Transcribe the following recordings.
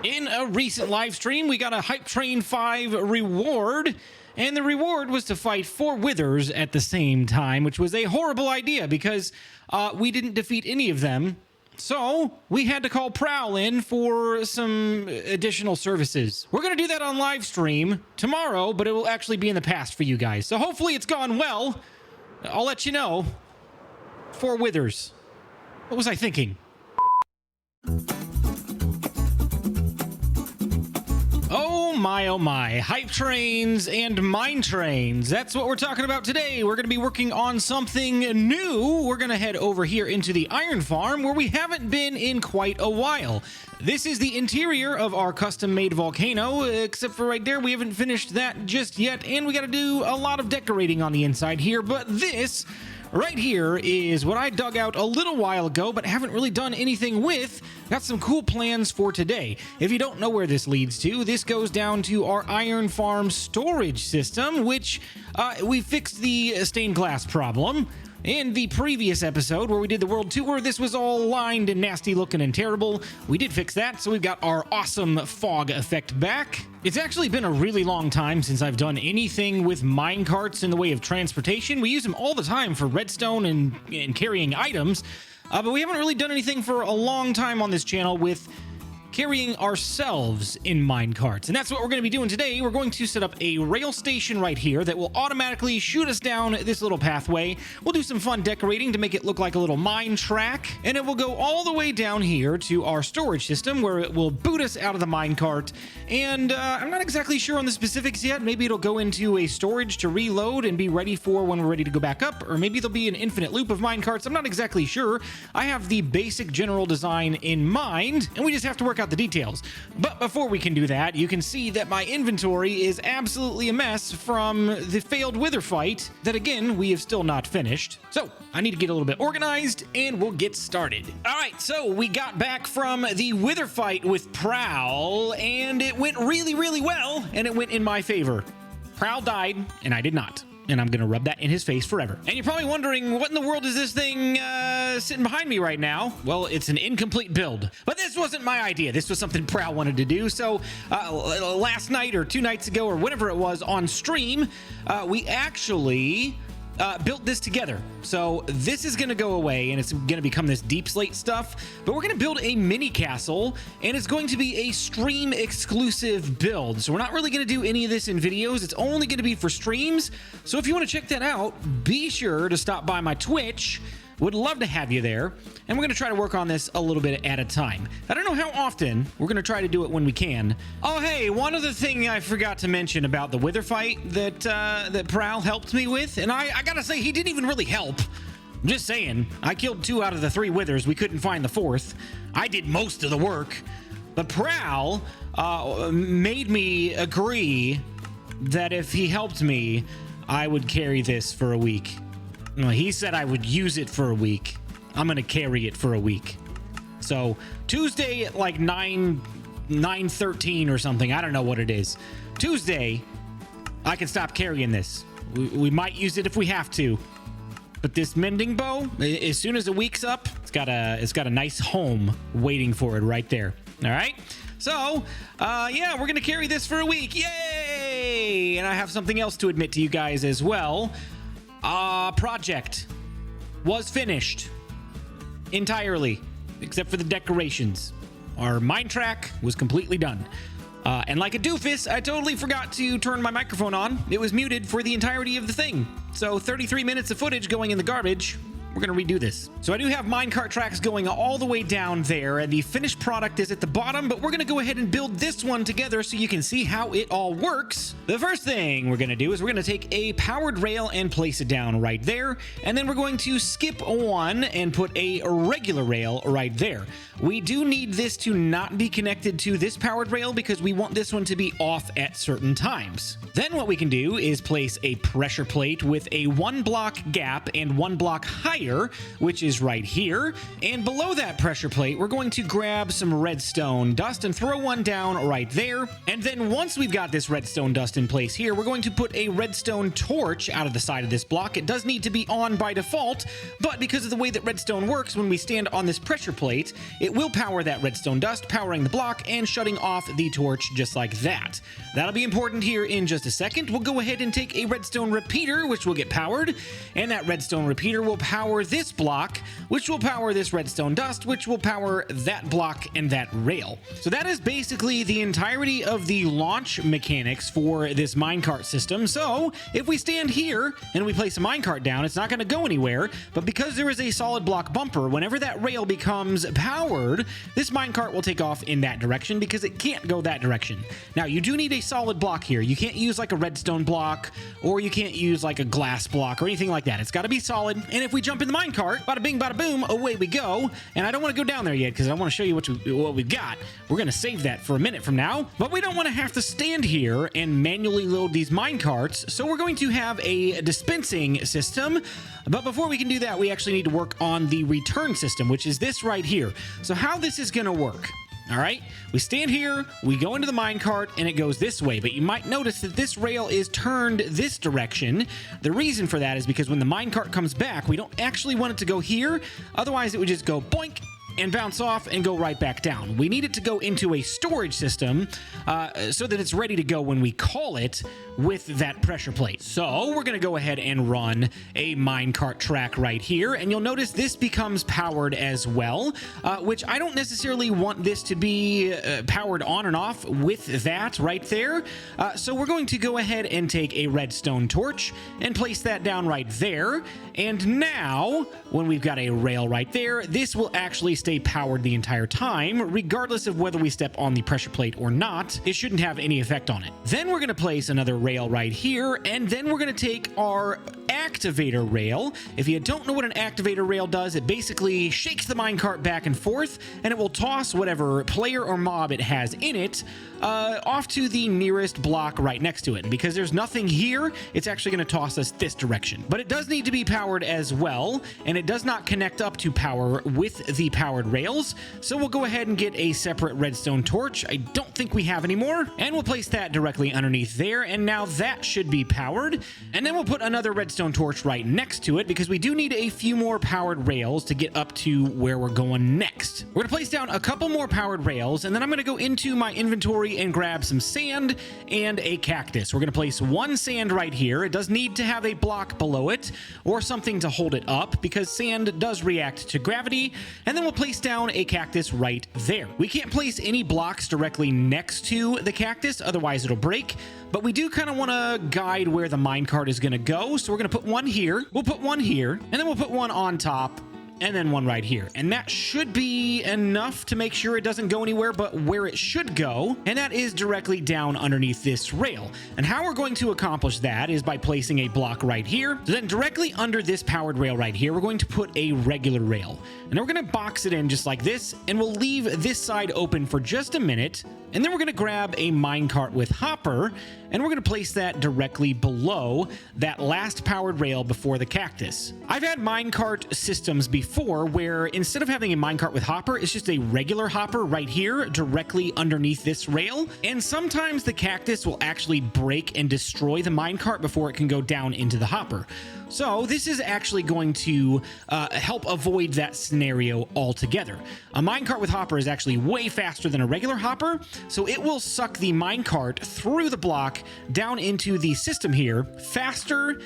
In a recent live stream, we got a Hype Train 5 reward, and the reward was to fight 4 withers at the same time, which was a horrible idea because we didn't defeat any of them. So we had to call Prowl in for some additional services. We're going to do that on live stream tomorrow, but it will actually be in the past for you guys. So hopefully it's gone well. I'll let you know. 4 withers. What was I thinking? Oh my, hype trains and mine trains. That's what we're talking about today. We're going to be working on something new. We're going to head over here into the iron farm where we haven't been in quite a while. This is the interior of our custom-made volcano, except for right there, we haven't finished that just yet, and we got to do a lot of decorating on the inside here, but this right here is what I dug out a little while ago, but haven't really done anything with. Got some cool plans for today. If you don't know where this leads to, this goes down to our iron farm storage system, which we fixed the stained glass problem. In the previous episode where we did the world tour, this was all lined and nasty looking and terrible. We did fix that, so we've got our awesome fog effect back. It's actually been a really long time since I've done anything with minecarts in the way of transportation. We use them all the time for redstone and carrying items, but we haven't really done anything for a long time on this channel with carrying ourselves in minecarts. And that's what we're going to be doing today. We're going to set up a rail station right here that will automatically shoot us down this little pathway. We'll do some fun decorating to make it look like a little mine track, and it will go all the way down here to our storage system where it will boot us out of the minecart. And I'm not exactly sure on the specifics yet. Maybe it'll go into a storage to reload and be ready for when we're ready to go back up, or maybe there'll be an infinite loop of minecarts. I'm not exactly sure. I have the basic general design in mind, and we just have to work out the details. But before we can do that, you can see that my inventory is absolutely a mess from the failed wither fight that, again, we have still not finished. So I need to get a little bit organized and we'll get started. All right, so we got back from the wither fight with Prowl and it went really, really well, and it went in my favor. Prowl died and I did not. And I'm going to rub that in his face forever. And you're probably wondering, what in the world is this thing sitting behind me right now? Well, it's an incomplete build. But this wasn't my idea. This was something Prowl wanted to do. So last night or 2 nights ago or whatever it was on stream, we actually built this together. So this is going to go away and it's going to become this deep slate stuff, but we're going to build a mini castle and it's going to be a stream exclusive build. So we're not really going to do any of this in videos. It's only going to be for streams. So if you want to check that out, be sure to stop by my Twitch. Would love to have you there. And we're going to try to work on this a little bit at a time. I don't know how often. We're going to try to do it when we can. Oh, hey, one other thing I forgot to mention about the wither fight that Prowl helped me with. And I got to say, he didn't even really help. I'm just saying. I killed 2 out of the 3 withers. We couldn't find the 4th. I did most of the work. But Prowl made me agree that if he helped me, I would carry this for a week. Well, he said I would use it for a week. I'm going to carry it for a week. So Tuesday at like 9:13 or something. I don't know what it is. Tuesday, I can stop carrying this. We might use it if we have to. But this mending bow, as soon as a week's up, it's got a nice home waiting for it right there. All right. So, yeah, we're going to carry this for a week. Yay! And I have something else to admit to you guys as well. Project was finished entirely, except for the decorations. Our mine track was completely done. And like a doofus, I totally forgot to turn my microphone on. It was muted for the entirety of the thing. So 33 minutes of footage going in the garbage. We're going to redo this. So I do have minecart tracks going all the way down there, and the finished product is at the bottom, but we're going to go ahead and build this one together so you can see how it all works. The first thing we're going to do is we're going to take a powered rail and place it down right there, and then we're going to skip one and put a regular rail right there. We do need this to not be connected to this powered rail because we want this one to be off at certain times. Then what we can do is place a pressure plate with a 1 block gap and 1 block height higher, which is right here. And below that pressure plate, we're going to grab some redstone dust and throw one down right there. And then once we've got this redstone dust in place here, we're going to put a redstone torch out of the side of this block. It does need to be on by default, but because of the way that redstone works, when we stand on this pressure plate, it will power that redstone dust, powering the block and shutting off the torch just like that. That'll be important here in just a second. We'll go ahead and take a redstone repeater, which will get powered, and that redstone repeater will power this block, which will power this redstone dust, which will power that block and that rail. So that is basically the entirety of the launch mechanics for this minecart system. So if we stand here and we place a minecart down, it's not going to go anywhere, but because there is a solid block bumper, whenever that rail becomes powered, this minecart will take off in that direction because it can't go that direction. Now, you do need a solid block here. You can't use like a redstone block, or you can't use like a glass block or anything like that. It's got to be solid. And if we jump in the minecart, bada bing, bada boom, away we go. And I don't want to go down there yet because I want to show you what we've got. We're going to save that for a minute from now, but we don't want to have to stand here and manually load these minecarts. So we're going to have a dispensing system. But before we can do that, we actually need to work on the return system, which is this right here. So how this is going to work. All right, we stand here, we go into the minecart, and it goes this way. But you might notice that this rail is turned this direction. The reason for that is because when the minecart comes back, we don't actually want it to go here. Otherwise, it would just go boink and bounce off and go right back down. We need it to go into a storage system so that it's ready to go when we call it with that pressure plate. So we're going to go ahead and run a minecart track right here, and you'll notice this becomes powered as well, which I don't necessarily want this to be powered on and off with that right there. So we're going to go ahead and take a redstone torch and place that down right there. And now, when we've got a rail right there, this will actually stay powered the entire time, regardless of whether we step on the pressure plate or not. It shouldn't have any effect on it. Then we're going to place another rail right here, and then we're going to take our activator rail. If you don't know what an activator rail does, it basically shakes the minecart back and forth, and it will toss whatever player or mob it has in it off to the nearest block right next to it. And because there's nothing here, it's actually going to toss us this direction. But it does need to be powered as well, and it does not connect up to power with the powered rails. So we'll go ahead and get a separate redstone torch. I don't think we have any more, and we'll place that directly underneath there, and now that should be powered. And then we'll put another redstone torch right next to it because we do need a few more powered rails to get up to where we're going next. We're gonna place down a couple more powered rails, and then I'm gonna go into my inventory and grab some sand and a cactus. We're gonna place one sand right here. It does need to have a block below it or something to hold it up because sand does react to gravity. And then we'll place down a cactus right there. We can't place any blocks directly next to the cactus, otherwise it'll break. But we do kind of want to guide where the minecart is going to go. So we're going to put one here, we'll put one here, and then we'll put one on top, and then one right here. And that should be enough to make sure it doesn't go anywhere but where it should go, and that is directly down underneath this rail. And how we're going to accomplish that is by placing a block right here. So then directly under this powered rail right here, we're going to put a regular rail. And then we're going to box it in just like this, and we'll leave this side open for just a minute. And then we're going to grab a minecart with hopper, and we're going to place that directly below that last powered rail before the cactus. I've had minecart systems before where instead of having a minecart with hopper, it's just a regular hopper right here directly underneath this rail. And sometimes the cactus will actually break and destroy the minecart before it can go down into the hopper. So this is actually going to help avoid that scenario altogether. A minecart with hopper is actually way faster than a regular hopper, so it will suck the minecart through the block down into the system here faster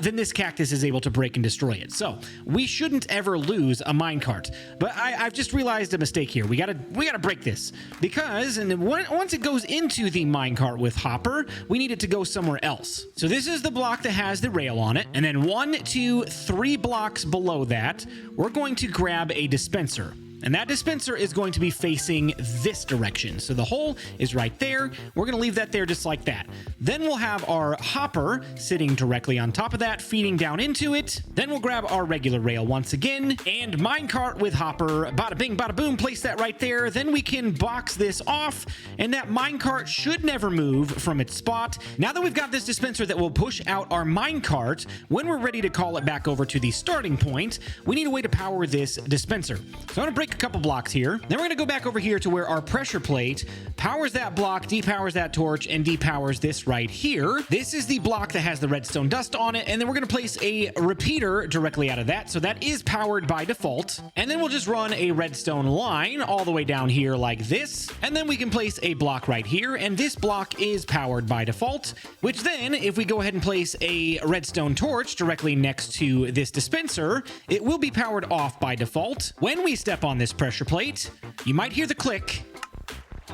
then this cactus is able to break and destroy it. So we shouldn't ever lose a minecart. But I've just realized a mistake here. We gotta break this because once it goes into the minecart with hopper, we need it to go somewhere else. So this is the block that has the rail on it, and then 1, 2, 3 blocks below that, we're going to grab a dispenser. And that dispenser is going to be facing this direction. So the hole is right there. We're going to leave that there just like that. Then we'll have our hopper sitting directly on top of that, feeding down into it. Then we'll grab our regular rail once again, and minecart with hopper, bada bing, bada boom, place that right there. Then we can box this off, and that minecart should never move from its spot. Now that we've got this dispenser that will push out our minecart, when we're ready to call it back over to the starting point, we need a way to power this dispenser. So I'm going to break a couple blocks here. Then we're going to go back over here to where our pressure plate powers that block, depowers that torch, and depowers this right here. This is the block that has the redstone dust on it, and then we're going to place a repeater directly out of that, so that is powered by default. And then we'll just run a redstone line all the way down here like this, and then we can place a block right here, and this block is powered by default, which then, if we go ahead and place a redstone torch directly next to this dispenser, it will be powered off by default. When we step on this pressure plate, you might hear the click.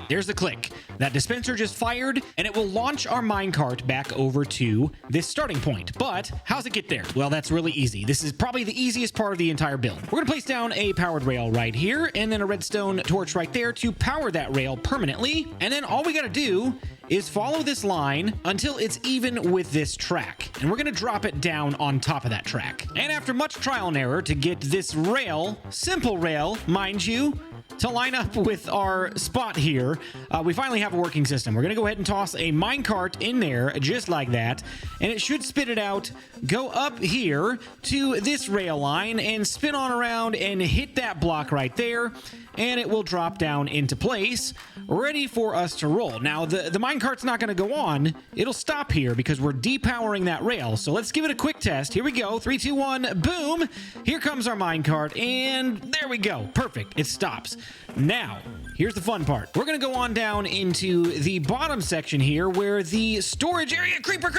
There's the click. That dispenser just fired, and it will launch our minecart back over to this starting point. But how's it get there? Well, that's really easy. This is probably the easiest part of the entire build. We're gonna place down a powered rail right here, and then a redstone torch right there to power that rail permanently. And then all we gotta do is follow this line until it's even with this track. And we're gonna drop it down on top of that track. And after much trial and error to get this rail, simple rail, mind you, to line up with our spot here, we finally have a working system. We're gonna go ahead and toss a minecart in there just like that, and it should spit it out, go up here to this rail line and spin on around and hit that block right there, and it will drop down into place, ready for us to roll. Now, the minecart's not gonna go on. It'll stop here because we're depowering that rail. So let's give it a quick test. Here we go, 3, 2, 1, boom. Here comes our minecart, and there we go. Perfect, it stops. Now, here's the fun part. We're gonna go on down into the bottom section here where the storage area, creeper.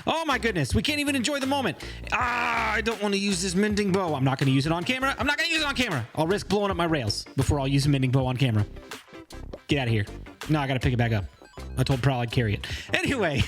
Oh my goodness, we can't even enjoy the moment. I don't wanna use this mending bow. I'm not gonna use it on camera. I'll risk blowing up my rails before I'll use a mending bow on camera. Get out of here. No, I gotta pick it back up. I told Prowl I'd carry it. Anyway,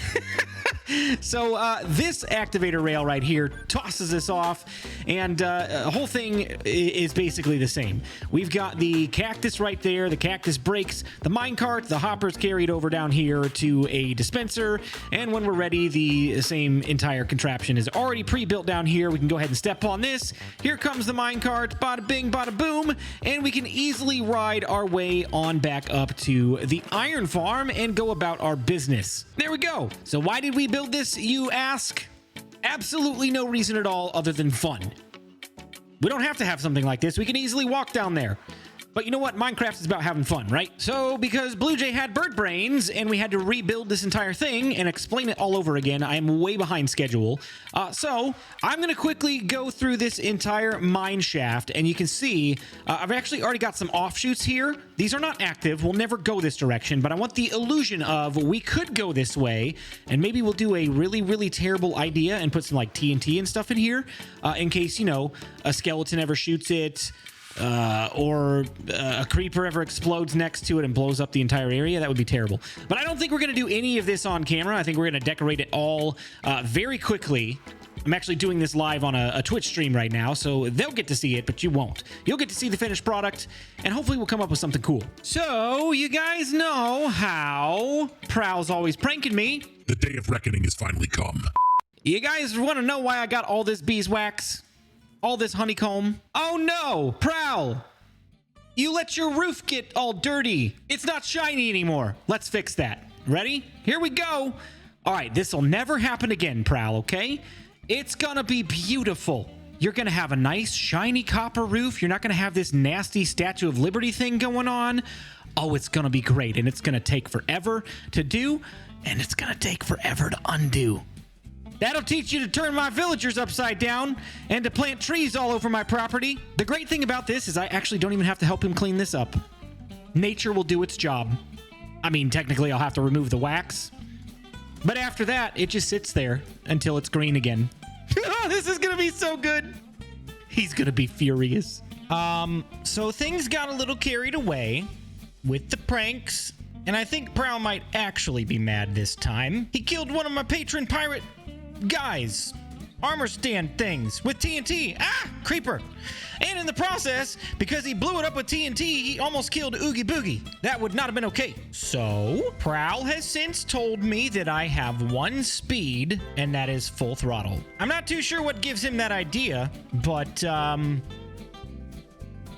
so this activator rail right here tosses us off, and the whole thing is basically the same. We've got the cactus right there. The cactus breaks the minecart. The hopper's carried over down here to a dispenser, and when we're ready, the same entire contraption is already pre-built down here. We can go ahead and step on this. Here comes the minecart. Bada bing, bada boom, and we can easily ride our way on back up to the iron farm and go about our business. There we go. So why did we build this, you ask? Absolutely no reason at all other than fun. We don't have to have something like this. We can easily walk down there. But you know what? Minecraft is about having fun, right? So because Blue Jay had bird brains and we had to rebuild this entire thing and explain it all over again, I am way behind schedule. So I'm going to quickly go through this entire mine shaft, and you can see I've actually already got some offshoots here. These are not active. We'll never go this direction, but I want the illusion of we could go this way, and maybe we'll do a really, really terrible idea and put some like TNT and stuff in here in case, you know, a skeleton ever shoots it. Or a creeper ever explodes next to it and blows up the entire area. That would be terrible. But I don't think we're going to do any of this on camera. I think we're going to decorate it all very quickly. I'm actually doing this live on a Twitch stream right now, so they'll get to see it, but you won't. You'll get to see the finished product, and hopefully we'll come up with something cool. So, you guys know how Prowl's always pranking me. The day of reckoning has finally come. You guys want to know why I got all this beeswax? All this honeycomb? Oh no, Prowl! You let your roof get all dirty. It's not shiny anymore. Let's fix that. Ready? Here we go. All right, this will never happen again, Prowl, okay? It's gonna be beautiful. You're gonna have a nice shiny copper roof. You're not gonna have this nasty Statue of Liberty thing going on. Oh, it's gonna be great, and it's gonna take forever to do, and it's gonna take forever to undo. That'll teach you to turn my villagers upside down and to plant trees all over my property. The great thing about this is I actually don't even have to help him clean this up. Nature will do its job. I mean, technically I'll have to remove the wax, but after that, it just sits there until it's green again. Oh, this is gonna be so good. He's gonna be furious. So things got a little carried away with the pranks, and I think Prowl might actually be mad this time. He killed one of my patron pirate guys. armor stand things with TNT. Ah, creeper. And in the process, because he blew it up with TNT, he almost killed Oogie Boogie. That would not have been okay. So, Prowl has since told me that I have 1 speed, and that is full throttle. I'm not too sure what gives him that idea, but,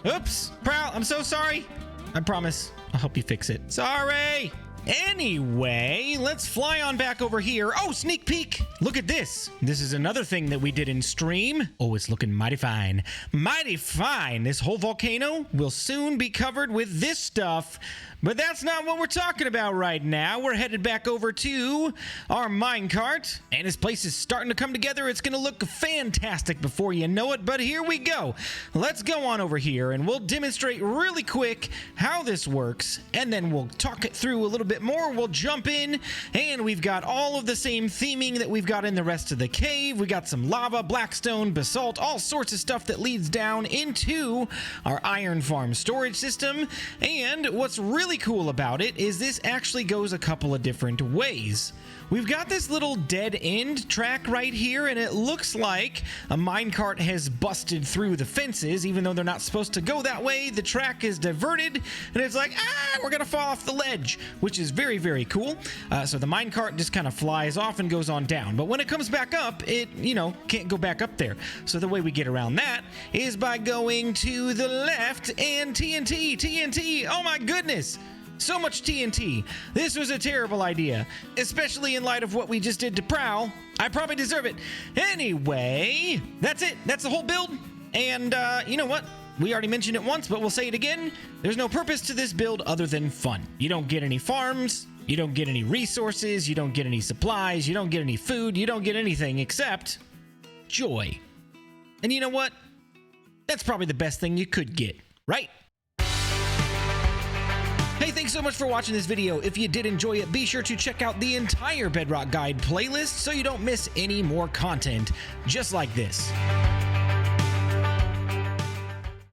oops. Prowl, I'm so sorry. I promise I'll help you fix it. Sorry. Anyway, let's fly on back over here. Oh, sneak peek. Look at this. This is another thing that we did in stream. Oh, it's looking mighty fine. Mighty fine. This whole volcano will soon be covered with this stuff. But that's not what we're talking about right now. We're headed back over to our minecart, and this place is starting to come together. It's going to look fantastic before you know it, but here we go. Let's go on over here, and we'll demonstrate really quick how this works, and then we'll talk it through a little bit more. We'll jump in, and we've got all of the same theming that we've got in the rest of the cave. We got some lava, blackstone, basalt, all sorts of stuff that leads down into our iron farm storage system, and what's really cool about it is this actually goes a couple of different ways. We've got this little dead end track right here, and it looks like a minecart has busted through the fences. Even though they're not supposed to go that way, the track is diverted, and it's like, we're gonna fall off the ledge, which is very, very cool. So the minecart just kind of flies off and goes on down. But when it comes back up, it, can't go back up there. So the way we get around that is by going to the left and TNT. Oh my goodness. So much TNT. This was a terrible idea, especially in light of what we just did to Prowl. I probably deserve it. Anyway, that's it. That's the whole build. And you know what? We already mentioned it once, but we'll say it again. There's no purpose to this build other than fun. You don't get any farms. You don't get any resources. You don't get any supplies. You don't get any food. You don't get anything except joy. And you know what? That's probably the best thing you could get, right? Hey, thanks so much for watching this video. If you did enjoy it, be sure to check out the entire Bedrock Guide playlist so you don't miss any more content just like this.